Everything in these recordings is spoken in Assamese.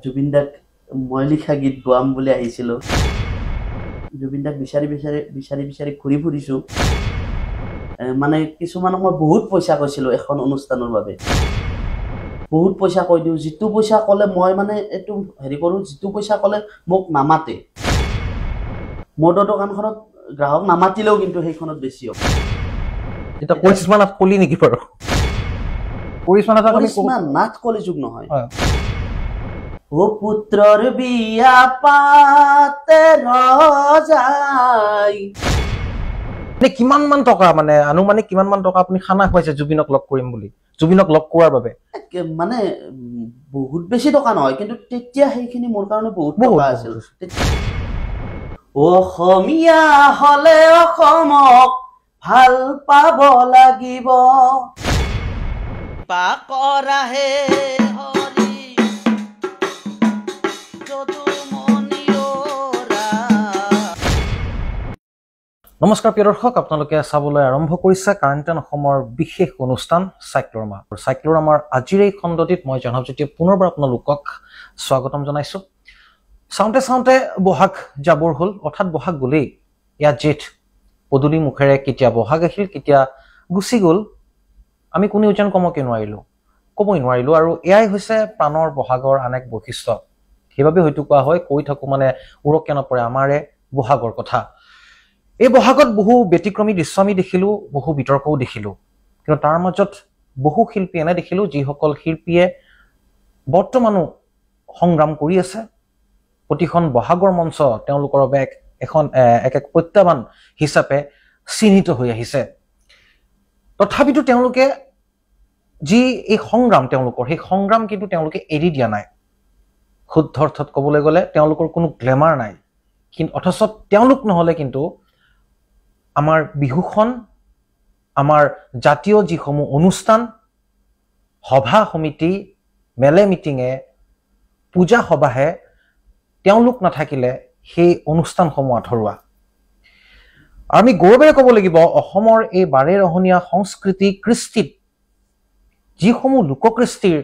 জুবিন দাক মই লিখা গীত গোৱাম বুলি আহিছিলোঁ। জুবিন দাক বিচাৰি ঘূৰি ফুৰিছোঁ। মানে কিছুমানক মই বহুত পইচা কৈছিলোঁ এখন অনুষ্ঠানৰ বাবে। বহুত পইচা কৈ দিওঁ, যিটো পইচা ক'লে মই মানে এইটো হেৰি কৰোঁ, যিটো পইচা ক'লে মোক নামাতে। মদৰ দোকানখনত গ্ৰাহক নামাতিলেও কিন্তু সেইখনত বেছি হ'ব। এটা কৰিশ্মা নাথ কলি নেকি বাৰু? কৰিশ্মা নাথ কলিযুগ নহয়। ও পুত্ৰৰ বিয়া পাতে ৰজাই। কিমান মান টকা মানে আনুমানিক কিমান মান টকা আপুনি খানা খুৱাইছে জুবিনক লগ কৰিম বুলি, জুবিনক লগ কৰাৰ বাবে? মানে বহুত বেছি টকা নহয়, কিন্তু তেতিয়া সেইখিনি মোৰ কাৰণে বহুত টকা আছিল। অসমীয়া হলে অসমক ভাল পাব লাগিব, পাকৰাহে হৰি যদুমণিয়ৰা। নমস্কাৰ প্ৰিয় দৰ্শক, আপোনালোকে চাবলৈ আৰম্ভ কৰিছে কাৰেণ্ট অসমৰ বিশেষ অনুষ্ঠান চাইক্ল'ৰামা। চাইক্ল'ৰামাৰ আজিৰ এই খণ্ডটিত মই জনজ্যোতিয়ে পুনৰবাৰ আপোনালোকক স্বাগতম জনাইছোঁ। চাওঁতে চাওঁতে বহাগ যাবৰ হ'ল, অৰ্থাৎ বহাগ গ'লেই। ইয়াত জেঠ পদূলি মুখেৰে কেতিয়া বহাগ আহিল, কেতিয়া গুচি গ'ল, আমি কোনেও যেন ক'বই নোৱাৰিলোঁ। আৰু এয়াই হৈছে প্ৰাণৰ বহাগৰ আন এক বৈশিষ্ট্য। সেইবাবে হয়তো কোৱা হয়, কৈ থাকোঁ মানে উৰকে নপৰে আমাৰে বহাগৰ কথা। এই বহাগত বহু ব্যতিক্ৰমী দৃশ্য আমি দেখিলোঁ, বহু বিতৰ্কও দেখিলোঁ, কিন্তু তাৰ মাজত বহু শিল্পী এনে দেখিলোঁ যিসকল শিল্পীয়ে বৰ্তমানো সংগ্ৰাম কৰি আছে। প্ৰতিখন বহাগৰ মঞ্চ তেওঁলোকৰ বাবে এক প্ৰত্যাহ্বান হিচাপে চিহ্নিত হৈ আহিছে। তথাপিতো তেওঁলোকে যি এই সংগ্ৰাম তেওঁলোকৰ, সেই সংগ্ৰাম কিন্তু তেওঁলোকে এৰি দিয়া নাই। শুদ্ধ অৰ্থত ক'বলৈ গ'লে তেওঁলোকৰ কোনো গ্লেমাৰ নাই, কিন্তু অথচ তেওঁলোক নহ'লে কিন্তু আমাৰ বিহুখন, আমাৰ জাতীয় যিসমূহ অনুষ্ঠান, সভা সমিতি, মেলে মিটিঙে, পূজা সবাহে তেওঁলোক নাথাকিলে সেই অনুষ্ঠানসমূহ আধৰুৱা। আমি গৌৰৱেৰে ক'ব লাগিব, অসমৰ এই বাৰেৰহণীয়া সংস্কৃতি কৃষ্টিত যিসমূহ লোককৃষ্টিৰ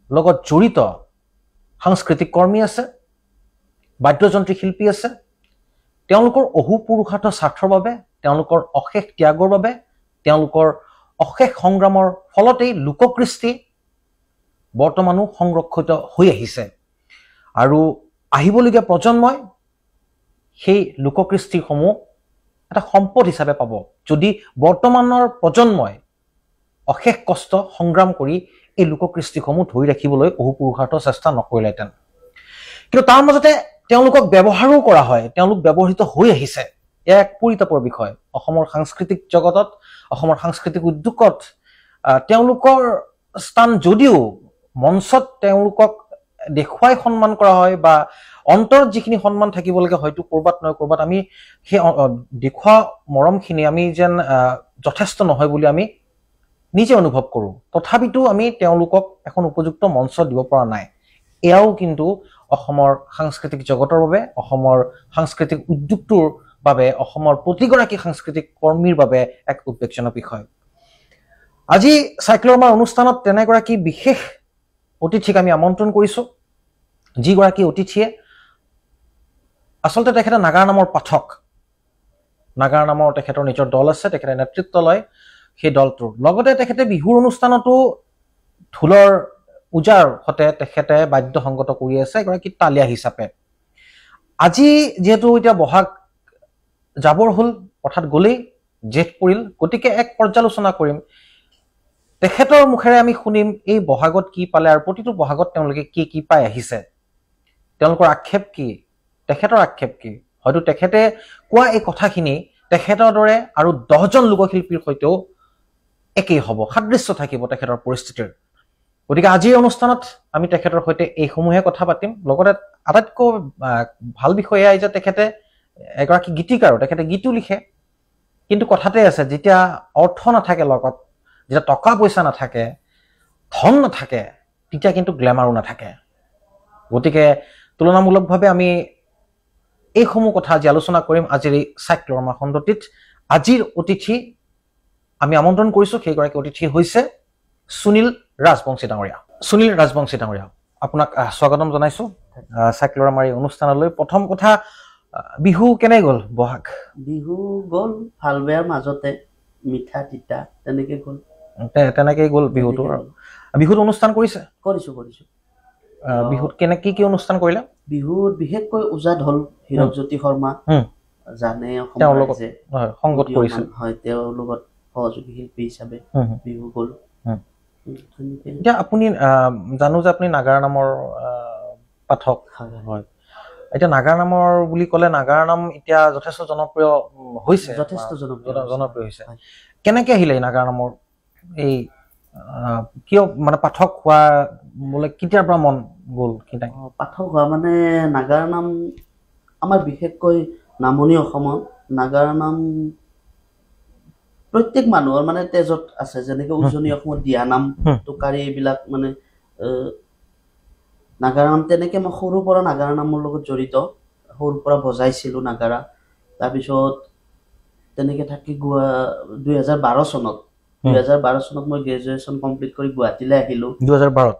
লগত জড়িত সাংস্কৃতিক কৰ্মী আছে, বাদ্যযন্ত্ৰী শিল্পী আছে, তেওঁলোকৰ অহোপুৰুষাৰ্থ স্বাৰ্থৰ বাবে, তেওঁলোকৰ অশেষ ত্যাগৰ বাবে, তেওঁলোকৰ অশেষ সংগ্ৰামৰ ফলতেই লোককৃষ্টি বৰ্তমানো সংৰক্ষিত হৈ আহিছে। আৰু আহিবলগীয়া প্ৰজন্মই সেই লোককৃষ্টিসমূহ এটা সম্পদ হিচাপে পাব, যদি বৰ্তমানৰ প্ৰজন্মই অশেষ কষ্ট সংগ্ৰাম কৰি এই লোককৃষ্টিসমূহ ধৰি ৰাখিবলৈ অহোপুৰুষাৰ্থ চেষ্টা নকৰিলেহেঁতেন। কিন্তু তাৰ মাজতে তেওঁলোকক ব্যৱহাৰো কৰা হয়, তেওঁলোক ব্যৱহৃত হৈ আহিছে। এয়া এক পৰিতাপৰ বিষয়। অসমৰ সাংস্কৃতিক জগতত, অসমৰ সাংস্কৃতিক উদ্যোগত তেওঁলোকৰ স্থান যদিও মঞ্চত তেওঁলোকক দেখুৱাই সন্মান কৰা হয়, বা অন্তৰত যিখিনি সন্মান থাকিব লাগে হয়তো ক'ৰবাত নহয় ক'ৰবাত আমি সেই দেখুওৱা মৰমখিনি আমি যেন যথেষ্ট নহয় বুলি আমি নিজে অনুভৱ কৰোঁ। তথাপিতো আমি তেওঁলোকক এখন উপযুক্ত মঞ্চ দিব পৰা নাই। এয়াও কিন্তু অসমৰ সাংস্কৃতিক জগতৰ বাবে, অসমৰ সাংস্কৃতিক উদ্যোগটোৰ বাবে, অসমৰ প্ৰতিগৰাকী সাংস্কৃতিক কৰ্মীৰ বাবে এক উদ্বেগজনক বিষয়। আজি চাইক্ল'ৰামাৰ অনুষ্ঠানত তেনেগৰাকী বিশেষ অতিথিক আমি আমন্ত্ৰণ কৰিছোঁ, যিগৰাকী অতিথিয়ে আচলতে তেখেতে নাগাৰা নামৰ পাঠক। নাগাৰা নামৰ তেখেতৰ নিজৰ দল আছে, তেখেতে নেতৃত্ব লয় সেই দলটোৰ। লগতে তেখেতে বিহুৰ অনুষ্ঠানতো ঢোলৰ পূজাৰ সতে তেখেতে বাদ্য সংগত কৰি আছে এগৰাকী তালীয়া হিচাপে। আজি যিহেতু এতিয়া বহাগ যাবৰ হ'ল, অৰ্থাৎ গ'লেই, জেঠ পৰিল, গতিকে এক পৰ্যালোচনা কৰিম। তেখেতৰ মুখেৰে আমি শুনিম এই বহাগত কি পালে আৰু প্ৰতিটো বহাগত তেওঁলোকে কি কি পাই আহিছে, তেওঁলোকৰ আক্ষেপ কি, তেখেতৰ আক্ষেপ কি। হয়তো তেখেতে কোৱা এই কথাখিনি তেখেতৰ দৰে আৰু 10জন লোকশিল্পীৰ সৈতেও একেই হ'ব, সাদৃশ্য থাকিব তেখেতৰ পৰিস্থিতিৰ। গতিকে আজিৰ অনুষ্ঠানত আমি তেখেতৰ সৈতে এইসমূহে কথা পাতিম। লগতে আটাইতকৈ ভাল বিষয় এয়াই যে তেখেতে এগৰাকী গীতিকাৰ, তেখেতে গীতো লিখে। কিন্তু কথাতে আছে, যেতিয়া অৰ্থ নাথাকে লগত, যেতিয়া টকা পইচা নাথাকে, ধন নাথাকে, তেতিয়া কিন্তু গ্লেমাৰো নাথাকে। গতিকে তুলনামূলকভাৱে আমি এইসমূহ কথা আজি আলোচনা কৰিম আজিৰ এই চাইক্ল'ৰামা খণ্ডটিত। আজিৰ অতিথি আমি আমন্ত্ৰণ কৰিছোঁ, সেইগৰাকী অতিথি হৈছে সুনীল ৰাজবংশী ডাঙৰীয়া। সুনীল ৰাজবংশী ডাঙৰীয়া, আপোনাক স্বাগতম জনাইছো চাইক্লৰ আমাৰ এই অনুষ্ঠানলৈ। প্ৰথম কথা, বিহু কেনে গ'ল? বহাগ বিহু গ'ল ভাল বেয়াৰ মাজতে, মিঠা তিতা তেনেকে গ'ল। তেনেকেই গ'ল বিহুটো। বিহুত অনুষ্ঠান কৰিছে? কৰিছো। বিহুত কি অনুষ্ঠান কৰিলে? বিহুত বিশেষকৈ ওজা ঢল হীৰকজ্যোতি শৰ্মা জানে সংগত কৰিছে। হয়, তেওঁৰ লগত সহযোগী শিল্পী হিচাপে বিহু গ'ল। এতিয়া আপুনি জানো যে আপুনি নাগাৰা নামৰ পাঠক হয়। এতিয়া নাগাৰা নামৰ বুলি ক'লে নাগাৰা নাম এতিয়া যথেষ্ট জনপ্ৰিয় হৈছে, জনপ্ৰিয় হৈছে। কেনেকে আহিলে নাগাৰা নামৰ এই কিয় মানে পাঠক হোৱা বোলে কেতিয়াৰ পৰা মন গ'ল? পাঠক হোৱা মানে নাগাৰা নাম আমাৰ বিশেষকৈ নামনি অসমত নাগাৰা নাম প্ৰত্যেক মানুহৰ মানে তেজত আছে। যেনেকে উজনি অসমত দিহা নাম, টোকাৰী এইবিলাক মানে নাগাৰা নাম, তেনেকে মই সৰুৰ পৰা নাগাৰা নামৰ লগত জড়িত। সৰুৰ পৰা বজাইছিলো নাগাৰা। তাৰপিছত তেনেকে থাকি 2012 চনত মই গ্ৰেজুৱেশ্যন কমপ্লিট কৰি গুৱাহাটীলৈ আহিলো। 2012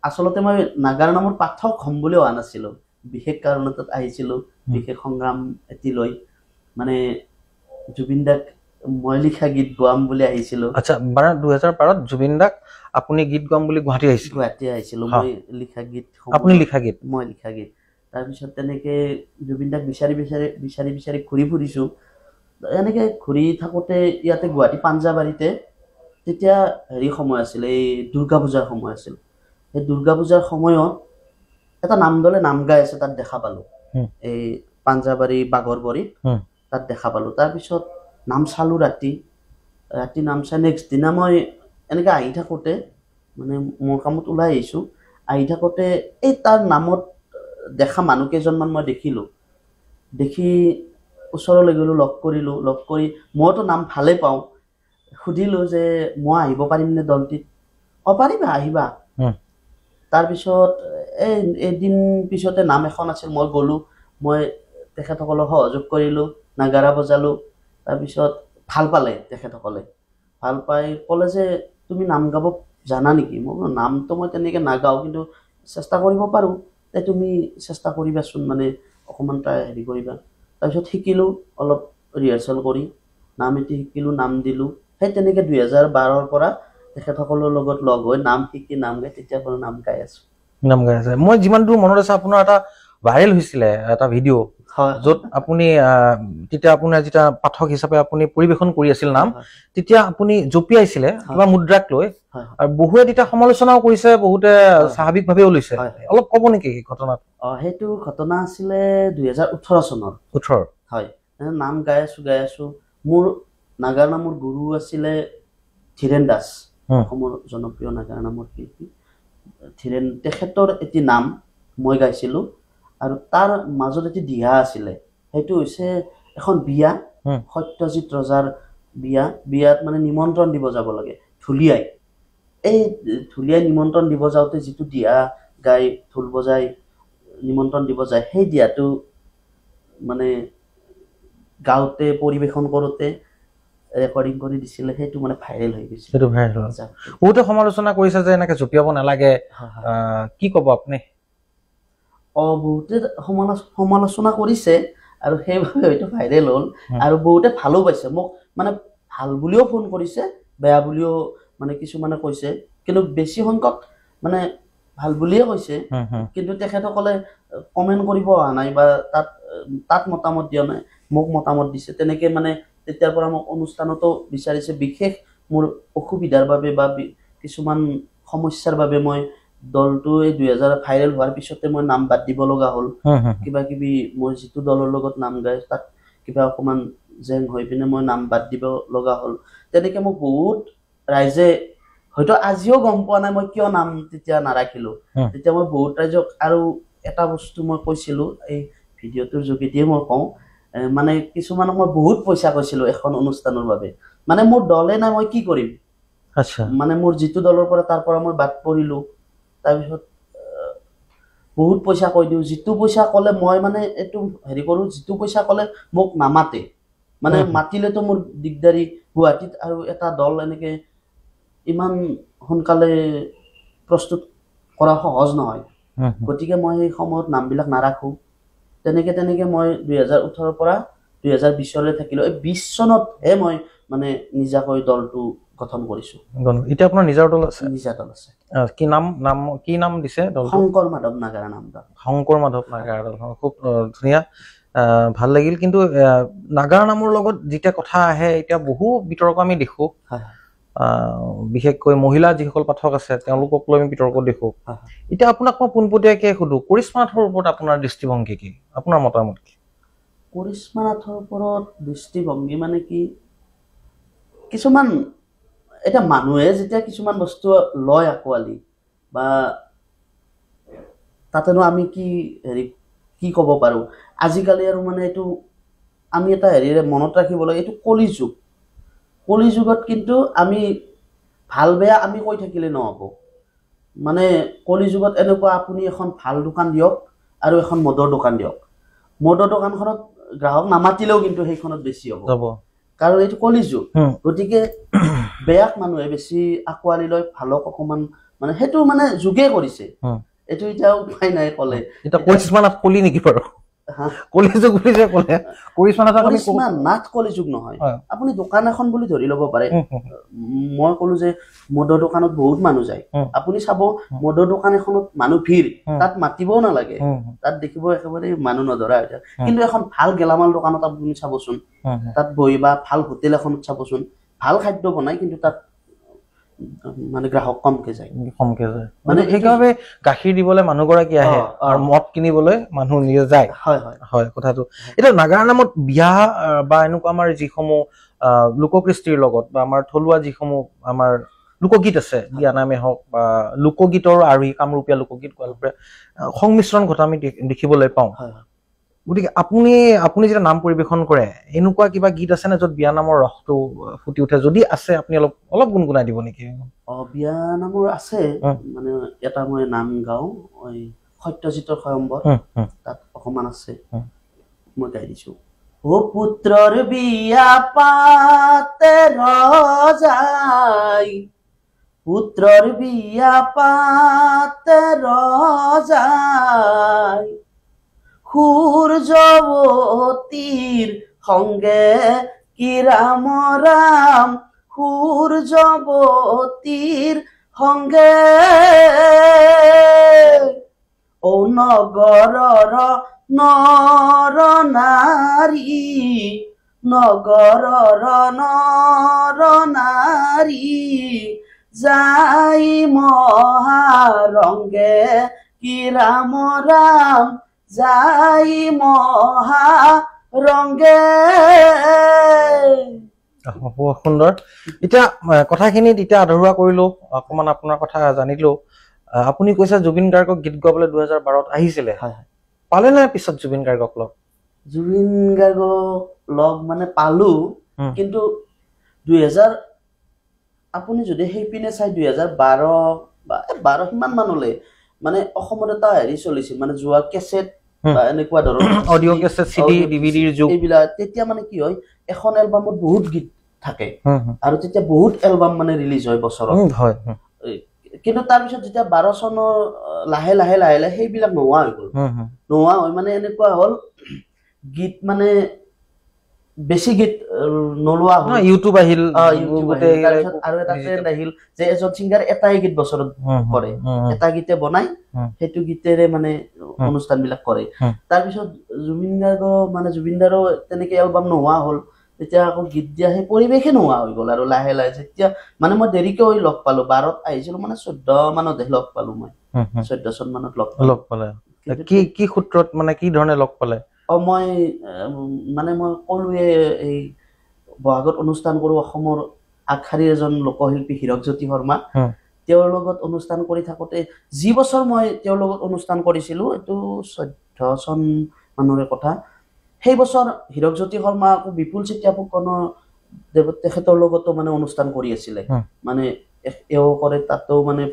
আচলতে মই নাগাৰা নামৰ পাঠক হ'ম বুলি অহা নাছিলো। বিশেষ কাৰণ এটাত আহিছিলো, বিশেষ সংগ্ৰাম এটি লৈ। মানে জুবিন দাক মই লিখা গীত গোৱাম বুলি আহিছিলো। আচ্ছা, 2012 জুবিন দাক আপুনি গীত গোৱাম বুলি গুৱাহাটী আহিছিলো। মই লিখা গীত, আপুনি লিখা গীত, মই লিখা গীত। তাৰপিছত তেনেকে জুবিন দাক বিচাৰি ঘূৰি ফুৰিছো। এনেকে ঘূৰি থাকোতে ইয়াতে গুৱাহাটী পাঞ্জাবাৰীতে তেতিয়া সময় আছিল, এই দুৰ্গা পূজাৰ সময় আছিল। সেই দুৰ্গা পূজাৰ সময়ত এটা নাম দলে নাম গাই আছে, তাত দেখা পালো। এই পাঞ্জাবাৰী বাগৰবৰীত তাত দেখা পালো। তাৰপিছত নাম চালো, ৰাতি নাম চাই নেক্সট দিনা মই এনেকে আহি থাকোতে, মানে মোৰ কামত ওলাই আহিছো, আহি থাকোতে এই তাৰ নামত দেখা মানুহ কেইজনমান মই দেখি ওচৰলৈ গ'লো, লগ কৰি মইতো নাম ভালে পাওঁ, সুধিলো যে মই আহিব পাৰিম নে দলটিত? পাৰিবা, আহিবা। তাৰপিছত এদিন পিছতে নাম এখন আছিল, মই গ'লো। মই তেখেতসকলক সহযোগ কৰিলো, নাগাৰা বজালো। তাৰপিছত ভাল পালে তেখেতসকলে, ভাল পাই ক'লে যে তুমি নাম গাব জানা নেকি? মই বোলো নামটো মই তেনেকে নাগাওঁ, কিন্তু চেষ্টা কৰিব পাৰো। তুমি চেষ্টা কৰিবাচোন, মানে অকণমান কৰিবা। তাৰপিছত শিকিলো, অলপ ৰিহাৰ্চেল কৰি নাম এটি শিকিলো, নাম দিলো। সেই তেনেকে 2012 পৰা তেখেতসকলৰ লগত লগ হৈ নাম শিকি নাম গাই তেতিয়াৰ পৰা নাম গাই আছো। মই যিমান দূৰ মনত আছে, আপোনাৰ এটা ভাইৰেল হৈছিলে এটা ভিডিঅ', য'ত আপুনি তেতিয়া আপোনাৰ যেতিয়া পাঠক হিচাপে আপুনি পৰিবেশন কৰি আছিল নাম, তেতিয়া আপুনি জঁপিয়াইছিলে কিবা মুদ্ৰাক লৈ, আৰু বহুতে তেতিয়া সমালোচনাও কৰিছে, বহুতে স্বাভাৱিকভাৱেও লৈছে। অলপ ক'ব নেকি সেই ঘটনাটো? সেইটো ঘটনা আছিলে 2018 চনৰ। হয়, নাম গাই আছো। মোৰ নাগাৰা নামৰ গুৰু আছিলে ধীৰেন দাস, অসমৰ জনপ্ৰিয় নাগাৰা নামৰ শিল্পী ধীৰেন। তেখেতৰ এটি নাম মই গাইছিলো, আৰু তাৰ মাজত এটি দিহা আছিলে। সেইটো হৈছে এখন বিয়া, সত্যজিৎ ৰজাৰ বিয়াত মানে নিমন্ত্ৰণ দিব যাব লাগে ঢুলীয়াই। এই ঢুলীয়াই নিমন্ত্ৰণ দিব যাওঁতে যিটো দিহা গাই ঢোল বজাই নিমন্ত্ৰণ দিব যায়, সেই দিহাটো মানে গাওঁতে পৰিবেশন কৰোতে ৰেকৰ্ডিং কৰি দিছিলে। সেইটো মানে ভাইৰেল হৈ গৈছে। বহুতে সমালোচনা কৰিছে যে এনেকে জঁপিয়াব নালাগে, কি ক'ব আপুনি? বহুতে সমালোচনা কৰিছে, আৰু সেইবাবে হয়তো ভাইৰেল হ'ল। আৰু বহুতে ভালো পাইছে, মোক মানে ভাল বুলিও ফোন কৰিছে, বেয়া বুলিও মানে কিছুমানে কৈছে, কিন্তু বেছি সংখ্যক মানে ভাল বুলিয়ে কৈছে। কিন্তু তেখেতসকলে কমেণ্ট কৰিব অহা নাই, বা তাত মতামত দিয়া নাই, মোক মতামত দিছে। তেনেকে মানে তেতিয়াৰ পৰা মোক অনুষ্ঠানতো বিচাৰিছে। বিশেষ মোৰ অসুবিধাৰ বাবে বা কিছুমান সমস্যাৰ বাবে মই দলটো এই 2000 ভাইৰেল হোৱাৰ পিছতে মই নাম বাদ দিব লগা হ'ল। কিবা কিবি মই যিটো দলৰ লগত নাম গাই তাত কিবা অকমান জেং হৈ পিনে মই নাম বাদ দিব লগা হ'ল। তেনেকে মোক বহুত ৰাইজে হয়তো আজিও গম পোৱা নাই মই কিয় নাম তেতিয়া নাৰাখিলো। তেতিয়া মই বহুত ৰাইজক আৰু এটা বস্তু মই কৈছিলো, এই ভিডিঅ'টোৰ যোগেদিয়ে মই কওঁ, মানে কিছুমানক মই বহুত পইচা কৈছিলো এখন অনুষ্ঠানৰ বাবে। মানে মোৰ দলে নাই, মই কি কৰিম? মানে মোৰ যিটো দলৰ পৰা তাৰ পৰা মই বাদ পৰিলো। তাৰপিছত বহুত পইচা কৈ দিওঁ, যিটো পইচা ক'লে মই মানে এইটো কৰো, যিটো পইচা ক'লে মোক নামাতে, মানে মাতিলেতো মোৰ দিগদাৰি। গুৱাহাটীত আৰু এটা দল এনেকে ইমান সোনকালে প্ৰস্তুত কৰা সহজ নহয় গতিকে মই সেই সময়ত নামবিলাক নাৰাখোঁ তেনেকে তেনেকে মই 2018 পৰা 2020 থাকিলোঁ এই 20 চনতহে মই মানে নিজাকৈ দলটো গঠন কৰিছোঁ এতিয়া আপোনাৰ নিজৰ দল আছে নিজা দল আছে কি নাম দিছে দল শংকৰ মাধৱ নাগাৰা নাম দল শংকৰ মাধৱ নাগাৰা দল খুব ধুনীয়া ভাল লাগিল কিন্তু নাগাৰা নামৰ লগত যেতিয়া কথা আহে এতিয়া বহু বিতৰ্ক আমি দেখো বিশেষকৈ মহিলা যিসকল পাঠক আছে তেওঁলোকক লৈ আমি বিতৰ্ক দেখো এতিয়া আপোনাক মই পোনপটীয়াকৈ সুধো কৰিশ্মা নাথৰ ওপৰত আপোনাৰ দৃষ্টিভংগী কি আপোনাৰ মতামত কি কৰিশ্মা নাথৰ ওপৰত দৃষ্টিভংগী মানে কি কিছুমান এটা মানুহে যেতিয়া কিছুমান বস্তু লয় আকোৱালি বা তাতেনো আমি কি ক'ব পাৰোঁ আজিকালি আৰু মানে এইটো আমি এটা হেৰিৰে মনত ৰাখিব লাগে এইটো কলিযুগত কিন্তু আমি ভাল বেয়া আমি কৈ থাকিলে নহ'ব মানে কলিযুগত এনেকুৱা আপুনি এখন ভাল দোকান দিয়ক আৰু এখন মদৰ দোকান দিয়ক মদৰ দোকানখনত গ্ৰাহক নামাতিলেও কিন্তু সেইখনত বেছি হ'ব কাৰণ এইটো কলিযুগ গতিকে বেয়াক মানুহে বেছি আঁকোৱালি লৈ ভালক অকণমান মানে সেইটো মানে যুগে কৰিছে এইটো এতিয়া উপায় নাই ক'লে এতিয়া কৰিশ্মা নাথ কলি নেকি বাৰু কলিযুগ বুলি যে ক'লে কৰিশ্মা নাথ কলিযুগ নহয় আপুনি দোকান এখন বুলি ধৰি ল'ব পাৰে মই ক'লো যে মদৰ দোকানত বহুত মানুহ যায় আপুনি চাব মদৰ দোকান এখনত মানুহ ভিৰ তাত মাতিবও নালাগে তাত দেখিব একেবাৰে মানুহ নধৰা হৈ যায় কিন্তু এখন ভাল গেলামাল দোকানত আপুনি চাবচোন তাত বহি বা ভাল হোটেল এখনত চাবচোন ভাল খাদ্য বনাই কিন্তু তাত মানে গ্ৰাহক কমকে যায় মানে সেইকাৰণে গাখীৰ দিবলৈ মানুহগৰাকী আহে আৰু মদ কিনিবলৈ মানুহ নিজে যায় হয় কথাটো এতিয়া নাগাৰা নামত বিয়া বা এনেকুৱা আমাৰ যিসমূহ লোককৃষ্টিৰ লগত বা আমাৰ থলুৱা যিসমূহ আমাৰ লোকগীত আছে বিয়া নামে হওক বা লোকগীতৰ আৰ্হি কামৰূপীয়া লোকগীত গোৱালপৰীয়া সংমিশ্ৰণ ঘটা আমি দেখিবলৈ পাওঁ গতিকে আপুনি যেতিয়া নাম পৰিৱেশন কৰে এনেকুৱা কিবা গীত আছে নে য'ত বিয়া নামৰ ৰসটো ফুটি উঠে যদি আছে আপুনি অলপ গুণগুণাই দিব নেকি বিয়া নামৰ আছে মানে এটা মই নাম গাওঁ সত্যজিতৰ স্বয়ম্বৰ তাত অকণমান আছে মই গাই দিছোঁ ও পুত্ৰৰ বিয়া পাতে ৰজাই পুত্ৰৰ বিয়া পাতে ৰজাই সূৰ্যৱতীৰ সংগে কি ৰাম ৰাম সূৰ্যৱতীৰ সংগে ও নগৰৰ নৰ নাৰী নগৰৰ নৰ নাৰী যাই মহাৰংগে কি ৰাম ৰাম যাই মহাৰংগে সুন্দৰ এতিয়া কথাখিনিত এতিয়া আধৰুৱা কৰিলো অকমান আপোনাৰ কথা জানিলো আপুনি কৈছে জুবিন গাৰ্গক গীত গাবলৈ 2012ত আহিছিলে পালে নে পিছত জুবিন গাৰ্গক লগ মানে পালো কিন্তু 2000 আপুনি যদি সেইপিনে চাই 2012 সিমান মানলৈ মানে অসমত এটা হেৰি চলিছিল মানে যোৱা কেছেট বা এনেকুৱা ধৰণৰ অডিঅ' কেছেট চিডি ডিভিডিৰ যুগ এইবিলাক তেতিয়া মানে কি হয় এখন এলবামত বহুত গীত থাকে আৰু তেতিয়া বহুত এলবাম মানে ৰিলিজ হয় বছৰত কিন্তু তাৰপিছত যেতিয়া 12 চনৰ লাহে লাহে সেইবিলাক নোহোৱা হৈ গ'ল নোহোৱা হৈ মানে এনেকুৱা হ'ল গীত মানে বেছি গীত নোলোৱা হ'ল ইউটিউব আহিল আৰু এটা ট্ৰেণ্ড আহিল যে এজন ছিংগাৰ এটাই গীত বছৰত কৰে এটা গীতে বনাই সেইটো গীতেৰে মানে অনুষ্ঠান বিলাক কৰে তাৰপিছত জুবিনদাৰো তেনেকে এলবাম নোহোৱা হ'ল তেতিয়া আকৌ গীত দিয়া সেই পৰিৱেশে নোহোৱা হৈ গ'ল আৰু লাহে লাহে যেতিয়া মানে মই দেৰিকে হৈ লগ পালো 12ত আহিছিলো মানে 14 মানতহে লগ পালো মই 14 চন মানত লগ পালে কি সূত্ৰত মানে কি ধৰণে লগ পালে মই ক'লোৱে এই বহাগত অনুষ্ঠান কৰো অসমৰ আগশাৰীৰ এজন লোকশিল্পী হীৰকজ্যোতি শৰ্মা তেওঁৰ লগত অনুষ্ঠান কৰি থাকোতে যি বছৰ মই তেওঁৰ লগত অনুষ্ঠান কৰিছিলো এইটো 14 চন মানৰে কথা সেই বছৰ হীৰকজ্যোতি শৰ্মা আকৌ বিপুল চেতিয়া ফুকনৰ তেখেতৰ লগতো মানে অনুষ্ঠান কৰি আছিলে মানে এও কৰে তাতেও মানে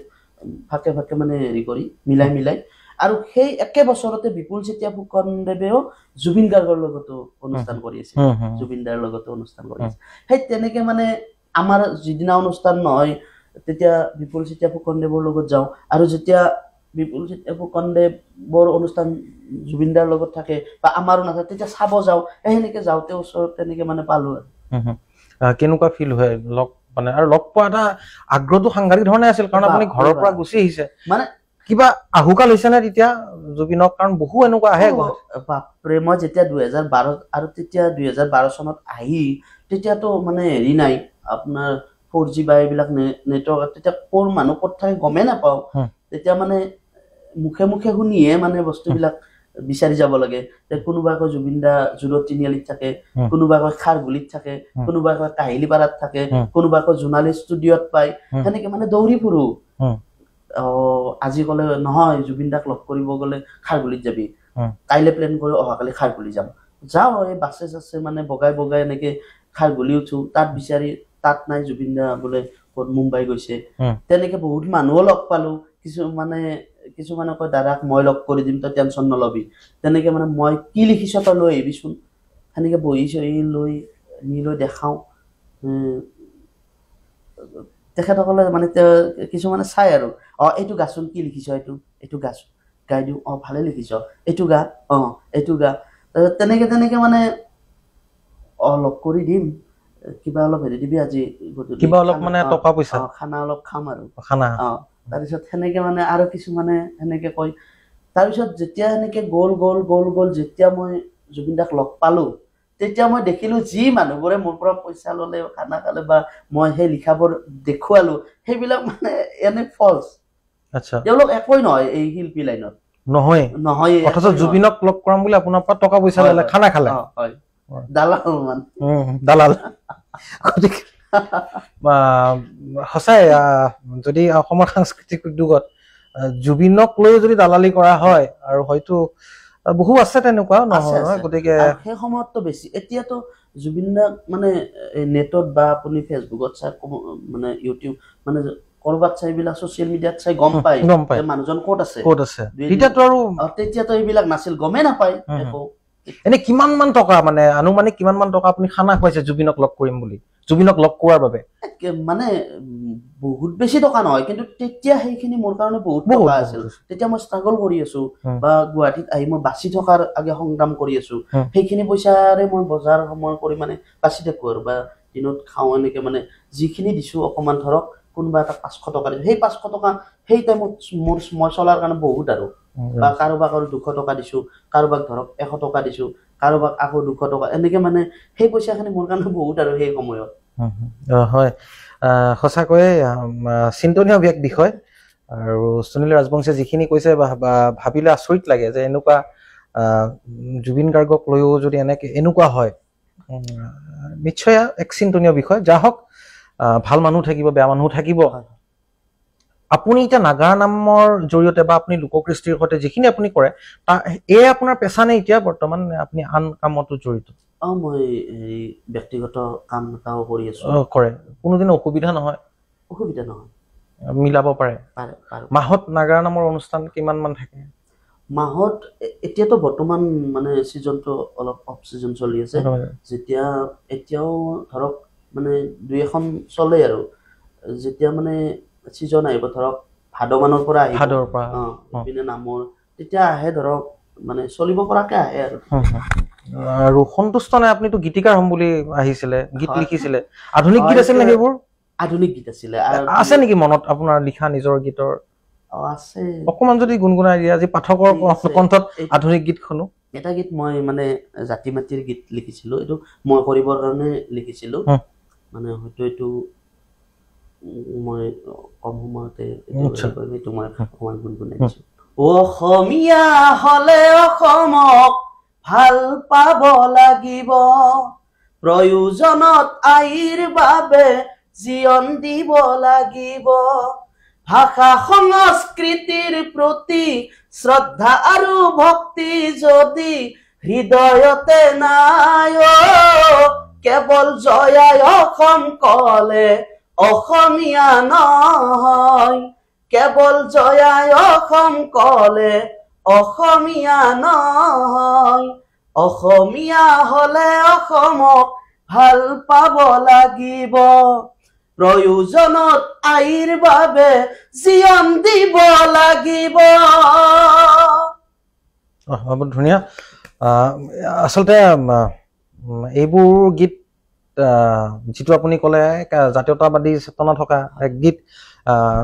ফাকে ফাকে মানে হেৰি কৰি মিলাই আৰু সেই একে বছৰতে বিপুল চেতিয়া ফুকনদেৱেও জুবিন গাৰ্গৰ লগতো অনুষ্ঠান কৰি আছিল জুবিন দাৰ লগতো অনুষ্ঠান কৰি আছিল সেই তেনেকে মানে আমাৰ যিদিনা অনুষ্ঠান নহয় তেতিয়া বিপুল চেতিয়া ফুকনদেৱৰ লগত যাওঁ আৰু যেতিয়া বিপুল চেতিয়া ফুকনদেৱৰ অনুষ্ঠান জুবিনদাৰ লগত থাকে বা আমাৰো নাথাকে তেতিয়া চাব যাওঁ সেনেকে যাওঁতে ওচৰত তেনেকে মানে পালো আৰু কেনেকুৱা ফিল হয় লগ মানে আৰু লগ পোৱা এটা আগ্ৰহটো সাংঘাতিক ধৰণে আছিল কাৰণ আপুনি ঘৰৰ পৰা গুচি আহিছে মানে কিবা আহুকাল হৈছে নে তেতিয়া জুবিনক কাৰণ বহু এনেকুৱা আহে বাপৰে মই যেতিয়া 2012 আৰু তেতিয়া 2012 চনত আহি তেতিয়াতো মানে হেৰি নাই আপোনাৰ 4G বা এইবিলাক নেটৱৰ্ক তেতিয়া কোৰ মানুহ ক'ত থাকে গমেই নাপাওঁ তেতিয়া মানে মুখে মুখে শুনিহে মানে বস্তুবিলাক বিচাৰি যাব লাগে কোনোবা কয় জুবিনদা জুৰত তিনিআলিত থাকে কোনোবা কয় খাৰগুলিত থাকে কোনোবা কয় কাহিলীপাৰাত থাকে কোনোবা কয় জোনালী ষ্টুডিঅ'ত পায় সেনেকে মানে দৌৰি ফুৰো আজি কলে নহয় জুবিনদাক লগ কৰিব গলে খাৰগুলিত যাবি কাইলে প্লেন কৰি অহাকালি খাৰগুলি যাম যাওঁ এই বাছে চাছে মানে বগাই বগাই এনেকে খাৰগুলি উঠো তাত বিচাৰি তাত নাই জুবিনদা বোলে ক'ত মুম্বাই গৈছে তেনেকে বহুত মানুহো লগ পালো কিছুমানে কয় দাদাক মই লগ কৰি দিম তই টেনচন নলবি তেনেকে মানে মই কি লিখিছ তই লৈ আহিবিচোন সেনেকে বহি চহি লৈ নি লৈ দেখাওঁ তেখেতসকলে মানে কিছুমানে চাই আৰু এইটো গাচোন কি লিখিছ এইটো গাচোন গাই দিওঁ ভালে লিখিছ এইটো গা এইটো গা তেনেকে তেনেকে মানে লগ কৰি দিম কিবা অলপ হেৰি দিবি আজি কিবা অলপ মানে টকা পইচা খানা অলপ খাম আৰু খানা তাৰপিছত সেনেকে মানে আৰু কিছুমানে সেনেকে কয় তাৰপিছত যেতিয়া সেনেকে গ'ল যেতিয়া মই জুবিনদাক লগ পালো তেতিয়া মই দেখিলো যি মানুহবোৰে মোৰ পৰা পইচা ললে খানা খালে বা মই সেই লিখাবোৰ দেখুৱালো সেইবিলাক মানে এনে ফলছ আচ্ছা তেওঁলোক একোই নহয় এই শিল্পী লাইনত নহয় অথচ জুবিনক লগ কৰাম বুলি আপোনাৰ পৰা টকা পইচা ললে খানা খালে হয় দালাল মান দালাল সঁচাই যদি অসমৰ সাংস্কৃতিক উদ্যোগত জুবিনক লৈ যদি দালালি কৰা হয় আৰু হয়তো বহু আছে তেনেকুৱা নহয় গতিকে সেই সময়ততো বেছি এতিয়াতো জুবিনদাক মানে নেটত বা আপুনি ফেচবুকত চাই মানে ইউটিউব মানে কৰবাত চাই এইবিলাক ছচিয়েল মিডিয়াত চাই গম পায় মানুহজন ক'ত আছে তেতিয়াতো এইবিলাক নাছিল গমেই নাপায় একো এনে কিমান মান টকা মানে আনুমানিক কিমান মান টকা আপুনি খানা খুৱাইছে জুবিনক লগ কৰিম বুলি জুবিনক লগ কৰাৰ বাবে মানে বহুত বেছি টকা নহয় কিন্তু তেতিয়া সেইখিনি মোৰ কাৰণে বহুত টকা আছিল তেতিয়া মই ষ্ট্ৰাগল কৰি আছো বা গুৱাহাটীত আহি মই বাচি থকাৰ আগে সংগ্ৰাম কৰি আছো সেইখিনি পইচাৰে মই বজাৰ সময় কৰি মানে বাচি থাকো আৰু বা দিনত খাওঁ এনেকে মানে যিখিনি দিছো অকমান ধৰক কোনোবা এটা 500 টকা দিছো সেই 500 টকা সেই টাইমত মই চলাৰ কাৰণে বহুত আৰু বা কাৰোবাক আৰু 200 টকা দিছো কাৰোবাক ধৰক 100 টকা দিছো কাৰোবাক আকৌ 200 টকা এনেকে মানে সেই পইচাখিনি মোৰ কাৰণে বহুত আৰু সেই সময়ত হয় সঁচাকৈয়ে চিন্তনীয় বিষয় আৰু সুনীল ৰাজবংশীয়ে যিখিনি কৈছে ভাবিলে আচৰিত লাগে যে এনেকুৱা জুবিন গাৰ্গক লৈও যদি এনেকুৱা হয় নিশ্চয় এক চিন্তনীয় বিষয় যা হওক ভাল মানুহ থাকিব বেয়া মানুহ থাকিব আপুনি এতিয়া নাগাৰা নামৰ জৰিয়তে বা আপুনি লোককৃষ্টিৰ সৈতে যিখিনি আপুনি কৰে এয়া আপোনাৰ পেচা নে এতিয়া বৰ্তমান আপুনি আন কামতো জড়িত মই এই ব্যক্তিগত কাম এটাও কৰি আছো কৰে কোনোদিন অসুবিধা নহয় মিলাব পাৰে মাহত নাগাৰা নামৰ অনুষ্ঠান কিমান মান থাকে মাহত এতিয়াতো বৰ্তমান মানে সিজনটো অলপ অফ সিজন চলি আছে যেতিয়া এতিয়াও ধৰক মানে দুই এখন চলে আৰু যেতিয়া মানে সিজন আহিব ধৰক ভাদমানৰ পৰা আহিব বিনে নামৰ তেতিয়া আহে ধৰক মানে চলিব পৰাকে আহে আৰু সন্তুষ্ট নাই আপুনিতো গীতিকাৰ হ'ম বুলি আহিছিলে গীত লিখিছিলে আধুনিক গীত আছিল নে সেইবোৰ আধুনিক গীত আছিলে আছে নেকি মনত আপোনাৰ লিখা নিজৰ গীতৰ আছে অকমান যদি গুণগুণাই দিয়ে আজি পাঠকৰ কণ্ঠত আধুনিক গীত শুনো এটা গীত মই মানে জাতি মাটিৰ গীত লিখিছিলো এইটো মই কৰিবৰ কাৰণে লিখিছিলো মানে হয়তো এইটো মই কম সময়তে এইটো মই অকমান গুণগুণাইছো অসমীয়া হলে অসমক ভাল পাব লাগিব প্ৰয়োজনত আইৰ বাবে জীবন দিব লাগিব ভাষা সংস্কৃতিৰ প্ৰতি শ্ৰদ্ধা আৰু ভক্তি যদি হৃদয়তে নাই কেৱল জয়াই অসম কলে অসমীয়া নহয় কেৱল জয়াই অসম কলে অসমীয়া নহয় অসমীয়া হলে অসমক ভাল পাব লাগিব প্ৰয়োজনত আইৰ বাবে জীৱন দিব লাগিব। বহুত ধুনীয়া। আচলতে এইবোৰ গীত যিটো আপুনি ক'লে জাতীয়তাবাদী চেতনা থকা এক গীত,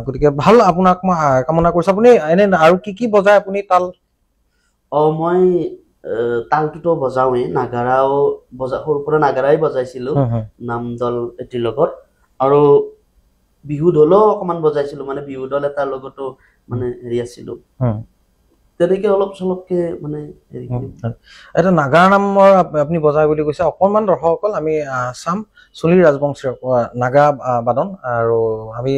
গতিকে ভাল, আপোনাক মই কামনা কৰিছোঁ। আপুনি এনে আৰু কি কি বজায় আপুনি তাল? মই তালটোতো বজাওৱেই, নাগাৰাও সৰুৰ পৰা নাগাৰাই বজাইছিলো নাম দল এটিৰ লগত, আৰু বিহু দলো অকমান বজাইছিলো, মানে বিহু দল এটাৰ লগতো মানে হেৰি আছিলো, তেনেকে অলপ চলপকে মানে হেৰি। এটা নাগাৰা নামৰ আপুনি বজাই বুলি কৈছে, অকণমান দৰ্শকসকল আমি চাম চুলি ৰাজবংশীৰ নাগাৰা বাদন, আৰু আমি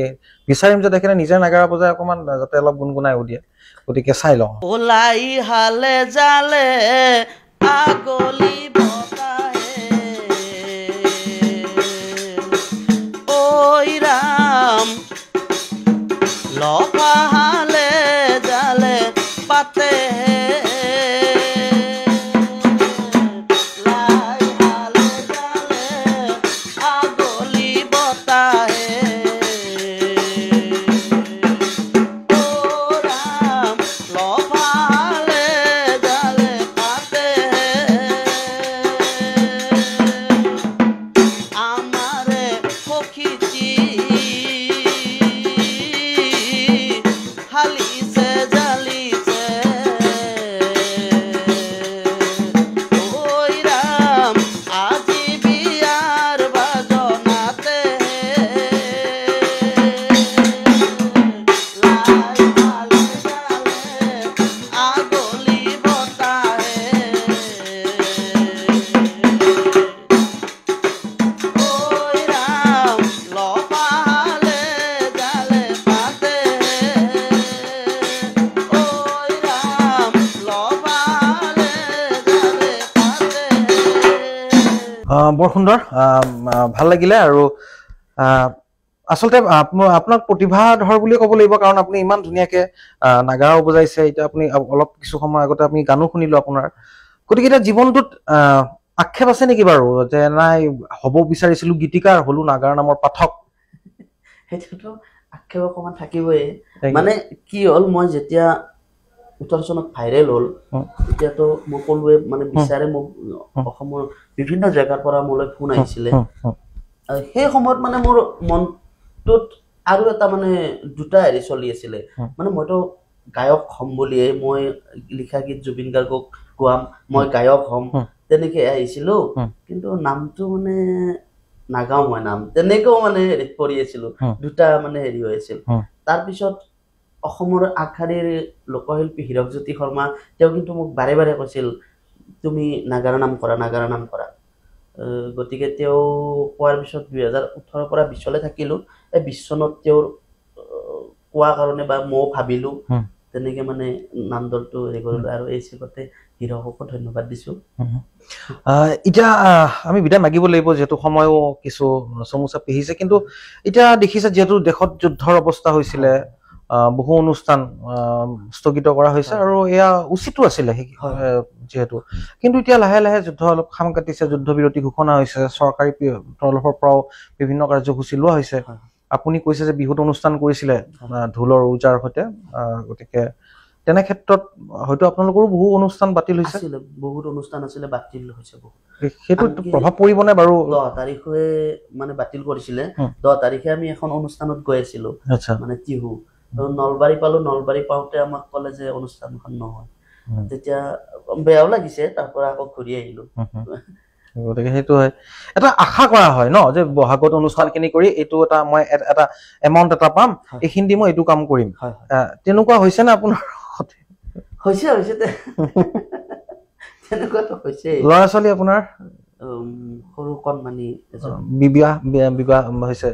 বিচাৰিম যে তেখেতে নিজে নাগাৰা বজাই অকণমান যাতে অলপ গুণগুণাই দিয়ে, গতিকে চাই লওঁ। ওলাই হালে জালে আগলি বতাহে, ঐ ৰাম লফাহালে জালে পাতে, বৰ সুন্দৰ, ভাল লাগিলে। আৰু আচলতে আপোনাক প্ৰতিভাধৰ বুলিয়ে ক'ব লাগিব, কাৰণ আপুনি ইমান ধুনীয়াকে নাগাৰাও বজাইছে, এতিয়া আপুনি অলপ কিছু সময় আগতে আমি গানো শুনিলো আপোনাৰ। গতিকে এতিয়া জীৱনটোত আক্ষেপ আছে নেকি বাৰু, যে নাই হ'ব বিচাৰিছিলো গীতিকাৰ, হলো নাগাৰা নামৰ পাঠক? সেইটোতো আক্ষেপ অকমান থাকিবই। মানে কি হ'ল, মই যেতিয়া 18 চনত ভাইৰেল হ'ল, তেতিয়াতো মই ক'লোৱে মানে বিচাৰে মোক অসমৰ বিভিন্ন জেগাৰ পৰা মোলৈ ফোন আহিছিলে। সেই সময়ত মানে মোৰ মনটোত আৰু এটা মানে দুটা হেৰি চলি আছিলে, মানে মইতো গায়ক হ'ম বুলিয়ে, মই লিখা গীত জুবিন গাৰ্গক গোৱাম, মই গায়ক হ'ম, তেনেকে আহিছিলো। কিন্তু নামটো মানে নাগাওঁ মই নাম, তেনেকেও মানে হেৰিত পৰি আছিলো, দুটা মানে হেৰি হৈ আছিল। তাৰপিছত অসমৰ আগশাৰীৰ লোকশিল্পী হীৰকজ্যোতি শৰ্মা, তেওঁ কিন্তু মোক বাৰে বাৰে কৈছিল তুমি নাগাৰা নাম কৰা, নাগাৰা নাম কৰা। গতিকে তেওঁ কোৱাৰ পিছত 2018 পৰা 20 থাকিলো। এই 20 চনত তেওঁৰ কোৱা কাৰণে বা ময়ো ভাবিলো, তেনেকে মানে নাম দলটো হেৰি কৰিলো, আৰু এই চিগতে হীৰককো ধন্যবাদ দিছো। এতিয়া আমি বিদায় মাগিব লাগিব, যিহেতু সময়ও কিছু চমুচা পিহিছে। কিন্তু এতিয়া দেখিছে, যিহেতু দেশত যুদ্ধৰ অৱস্থা হৈছিলে, বহু অনুষ্ঠান স্থগিত কৰা হৈছে, আৰু এয়া উচিতো আছিলে যিহেতু। কিন্তু এতিয়া লাহে লাহে যুদ্ধ অলপ খাম কাটিছে, যুদ্ধ বিৰতি ঘোষণা হৈছে, চৰকাৰী তৰফৰ পৰাও বিভিন্ন কাৰ্যসূচী লোৱা হৈছে। আপুনি কৈছে যে বিহুত অনুষ্ঠান কৰিছিলে ঢোলৰ ওজাৰ সৈতে, গতিকে তেনে ক্ষেত্ৰত হয়তো আপোনালোকৰো বহু অনুষ্ঠান বাতিল হৈছে। বহুত অনুষ্ঠান আছিলে, বাতিল হৈছে বহুত। সেইটো প্ৰভাৱ পৰিবনে বাৰু? 10 তাৰিখে মানে বাতিল কৰিছিলে। 10 তাৰিখে আমি এখন অনুষ্ঠানত গৈ আছিলো, মানে টিহু। নলবাৰী পালো, নলবাৰী পাওঁতে আমাক ক'লে যে অনুষ্ঠানখন নহয়। তেতিয়া বেয়াও লাগিছে, তাৰ পৰা আকৌ ঘূৰি আহিলো। গতিকে সেইটো হয়, এটা আশা কৰা হয় ন, যে বহাগত অনুষ্ঠানখিনি কৰি এইটো এটা মই এটা এমাউণ্ট এটা পাম, এইখিনি দি মই এইটো কাম কৰিম। তেনেকুৱা হৈছে নে আপোনাৰ? হৈছে তেনেকুৱাতো হৈছে। ল'ৰা ছোৱালী আপোনাৰ? সৰু কণমানি বিবাহ হৈছে,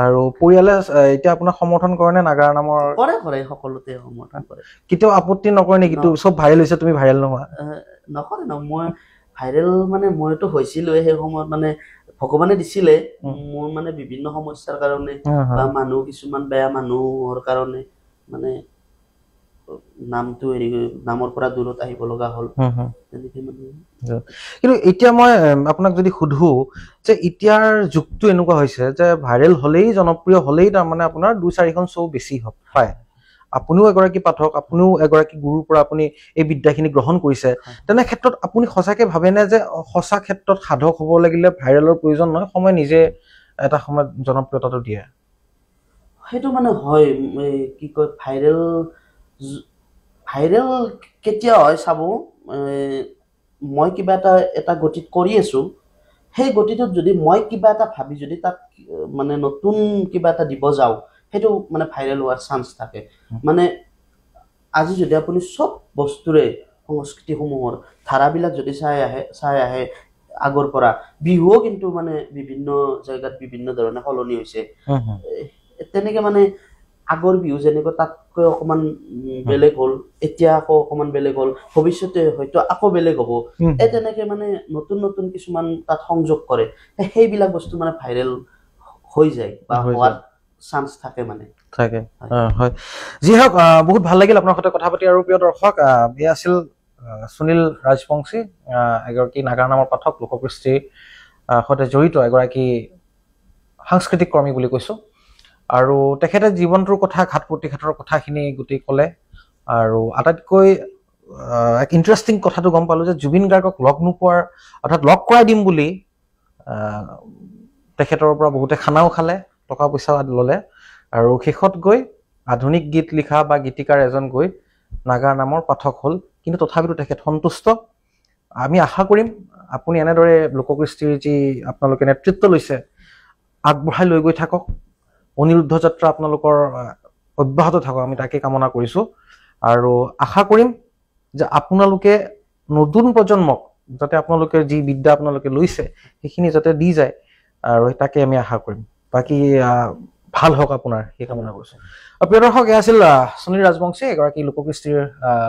আৰু পৰিয়ালে এতিয়া আপোনাক সমৰ্থন কৰে নে নাগাৰা নামৰ? কৰে, সকলোতে সমৰ্থন কৰে। কেতিয়াও আপত্তি নকৰে নেকি, চব ভাইৰেল হৈছে তুমি ভাইৰেল নোহোৱা? নকৰে ন, মই ভাইৰেল মানে মইতো হৈছিলোৱে সেই সময়ত, মানে ভগৱানে দিছিলে মোৰ মানে বিভিন্ন সমস্যাৰ কাৰণে, বা মানুহ কিছুমান বেয়া মানুহৰ কাৰণে মানে নামটো হেৰি নামৰ পৰা দূৰত আহিব লগা হ'ল তেনেকে মানে কিন্তু এতিয়া মই আপোনাক যদি সুধো যে এতিয়াৰ যুগটো এনেকুৱা হৈছে যে ভাইৰেল হলেই জনপ্ৰিয় হলেই তাৰমানে আপোনাৰ 2-4খন শ্ব' বেছি হয় আপুনিও এগৰাকী পাঠক আপুনিও এগৰাকী গুৰুৰ পৰা আপুনি এই বিদ্যাখিনি গ্ৰহণ কৰিছে তেনে ক্ষেত্ৰত আপুনি সঁচাকে ভাবেনে যে সঁচা ক্ষেত্ৰত সাধক হ'ব লাগিলে ভাইৰেলৰ প্ৰয়োজন নহয় সময় নিজে এটা সময়ত জনপ্ৰিয়তাটো দিয়ে সেইটো মানে হয় কি কয় ভাইৰেল কেতিয়া হয় চাব মই কিবা এটা গতিত কৰি আছো সেই গতিটোত যদি মই কিবা এটা ভাবি যদি তাত মানে নতুন কিবা এটা দিব যাওঁ সেইটো মানে ভাইৰেল হোৱাৰ চান্স থাকে মানে আজি যদি আপুনি চব বস্তুৰে সংস্কৃতিসমূহৰ ধাৰাবিলাক যদি চাই আহে আগৰ পৰা বিহুও কিন্তু মানে বিভিন্ন জায়গাত বিভিন্ন ধৰণে সলনি হৈছে তেনেকে মানে আগৰ বিহু যেনেকৈ তাতকৈ অকমান বেলেগ হ'ল এতিয়া আকৌ অকমান বেলেগ হ'ল ভৱিষ্যতে হয়তো আকৌ বেলেগ হ'ব এই তেনেকে মানে নতুন নতুন কিছুমান তাত সংযোগ কৰে সেইবিলাক বস্তু মানে ভাইৰেল হৈ যায় বা হোৱাৰ চান্স থাকে মানে থাকে হয় যি হওক বহুত ভাল লাগিল আপোনাৰ সৈতে কথা পাতি আৰু প্ৰিয় দৰ্শক এই আছিল সুনীল ৰাজবংশী এগৰাকী নাগাৰ নামৰ পাঠক লোককৃষ্টিৰ সৈতে জড়িত এগৰাকী সাংস্কৃতিক কৰ্মী বুলি কৈছো আৰু তেখেতে জীৱনটোৰ কথা ঘাট প্ৰতিঘাতৰ কথাখিনি গোটেই ক'লে আৰু আটাইতকৈ এক ইণ্টাৰেষ্টিং কথাটো গম পালো যে জুবিন গাৰ্গক লগ নোপোৱাৰ অৰ্থাৎ লগ কৰাই দিম বুলি তেখেতৰ পৰা বহুতে খানাও খালে টকা পইচাও ল'লে আৰু শেষত গৈ আধুনিক গীত লিখা বা গীতিকাৰ এজন গৈ নাগাৰ নামৰ পাঠক হ'ল কিন্তু তথাপিতো তেখেত সন্তুষ্ট আমি আশা কৰিম আপুনি এনেদৰে লোককৃষ্টিৰ যি আপোনালোকে নেতৃত্ব লৈছে আগবঢ়াই লৈ গৈ থাকক অনিৰুদ্ধ যাত্ৰা আপোনালোকৰ অব্যাহত থাকক আমি তাকে কামনা কৰিছো আৰু আশা কৰিম যে আপোনালোকে নতুন প্ৰজন্মক যাতে আপোনালোকে যি বিদ্যা আপোনালোকে লৈছে সেইখিনি যাতে দি যায় আৰু তাকে আমি আশা কৰিম বাকী ভাল হওক আপোনাৰ সেই কামনা কৰিছো প্ৰিয় দৰ্শক এয়া আছিল সুনীল ৰাজবংশী এগৰাকী লোককৃষ্টিৰ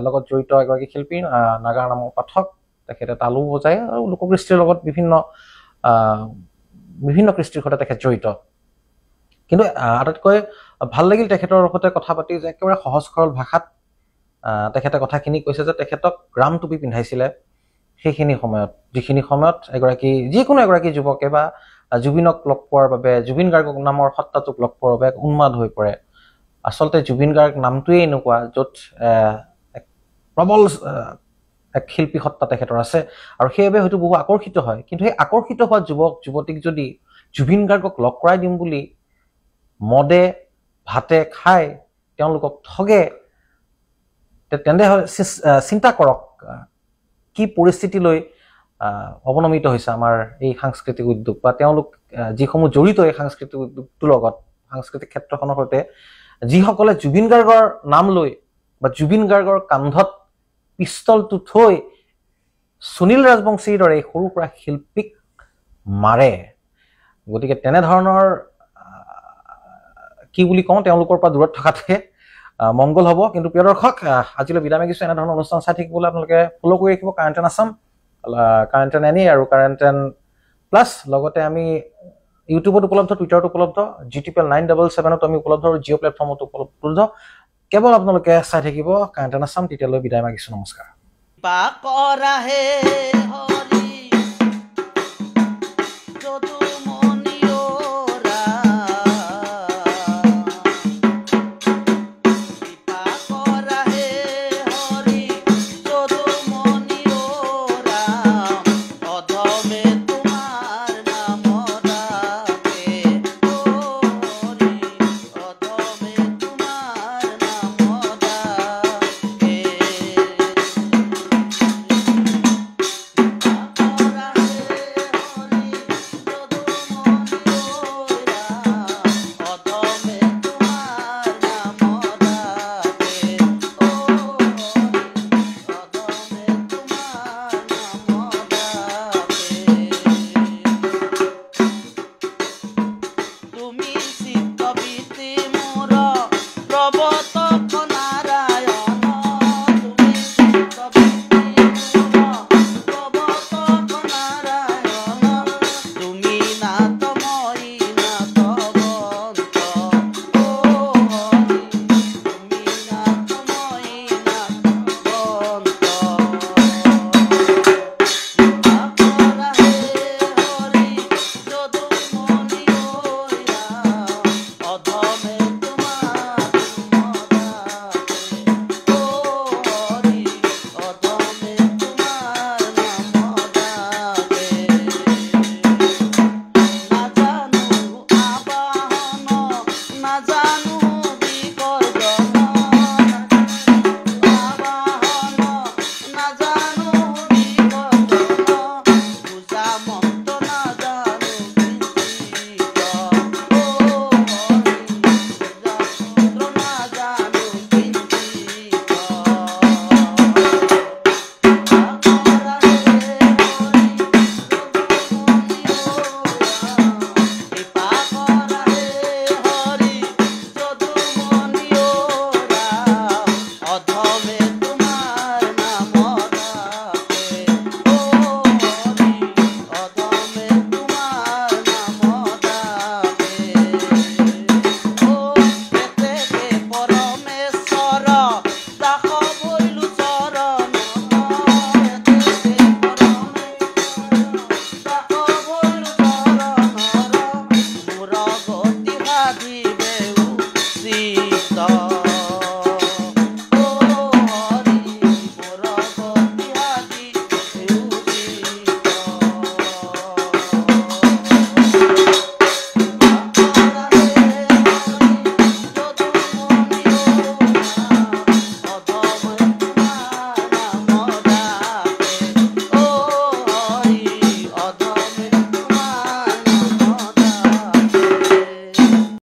লগত জড়িত এগৰাকী শিল্পী নাগাৰ নামৰ পাঠক তেখেতে তালু বজায় আৰু লোককৃষ্টিৰ লগত বিভিন্ন কৃষ্টিৰ সৈতে তেখেত জড়িত কিন্তু আটাইতকৈ ভাল লাগিল তেখেতৰ সৈতে কথা পাতি যে একেবাৰে সহজ সৰল ভাষাত তেখেতে কথাখিনি কৈছে যে তেখেতক গ্ৰাম টুপি পিন্ধাইছিলে সেইখিনি সময়ত যিখিনি সময়ত যিকোনো এগৰাকী যুৱকে বা জুবিনক লগ পোৱাৰ বাবে জুবিন গাৰ্গ নামৰ সত্তাটোক লগ পোৱাৰ বাবে উন্মাদ হৈ পৰে আচলতে জুবিন গাৰ্গ নামটোৱে এনেকুৱা য'ত এক প্ৰবল এক শিল্পী সত্তা তেখেতৰ আছে আৰু সেইবাবে হয়তো বহু আকৰ্ষিত হয় কিন্তু সেই আকৰ্ষিত হোৱা যুৱক যুৱতীক যদি জুবিন গাৰ্গক লগ কৰাই দিম বুলি মদে ভাতে খাই তেওঁলোকক ঠগে তেনেহ'লে চিন্তা কৰক কি পৰিস্থিতিলৈ অৱনমিত হৈছে আমাৰ এই সাংস্কৃতিক উদ্যোগ বা তেওঁলোক যিসমূহ জড়িত এই সাংস্কৃতিক উদ্যোগটোৰ লগত সাংস্কৃতিক ক্ষেত্ৰখনৰ সৈতে যিসকলে জুবিন গাৰ্গৰ নাম লৈ বা জুবিন গাৰ্গৰ কান্ধত পিষ্টলটো থৈ সুনীল ৰাজবংশীৰ দৰে সৰু সুৰা শিল্পীক মাৰে গতিকে তেনেধৰণৰ কি বুলি কওঁ তেওঁলোকৰ পৰা দূৰত থকাটোহে মংগল হ'ব কিন্তু প্ৰিয় দৰ্শক আজিলৈ বিদায় মাগিছো এনেধৰণৰ অনুষ্ঠান চাই থাকিবলৈ আপোনালোকে ফ'ল' কৰি ৰাখিব কাৰেণ্টেন আছাম কাৰেণ্টেন এনি আৰু কাৰেণ্টেন প্লাছ লগতে আমি ইউটিউবত উপলব্ধ টুইটাৰত উপলব্ধ GTPL 977ত আমি উপলব্ধ আৰু জিঅ' প্লেটফৰ্মত উপলব্ধ কেৱল আপোনালোকে চাই থাকিব কাৰেণ্টেন আছাম তেতিয়ালৈ বিদায় মাগিছো নমস্কাৰ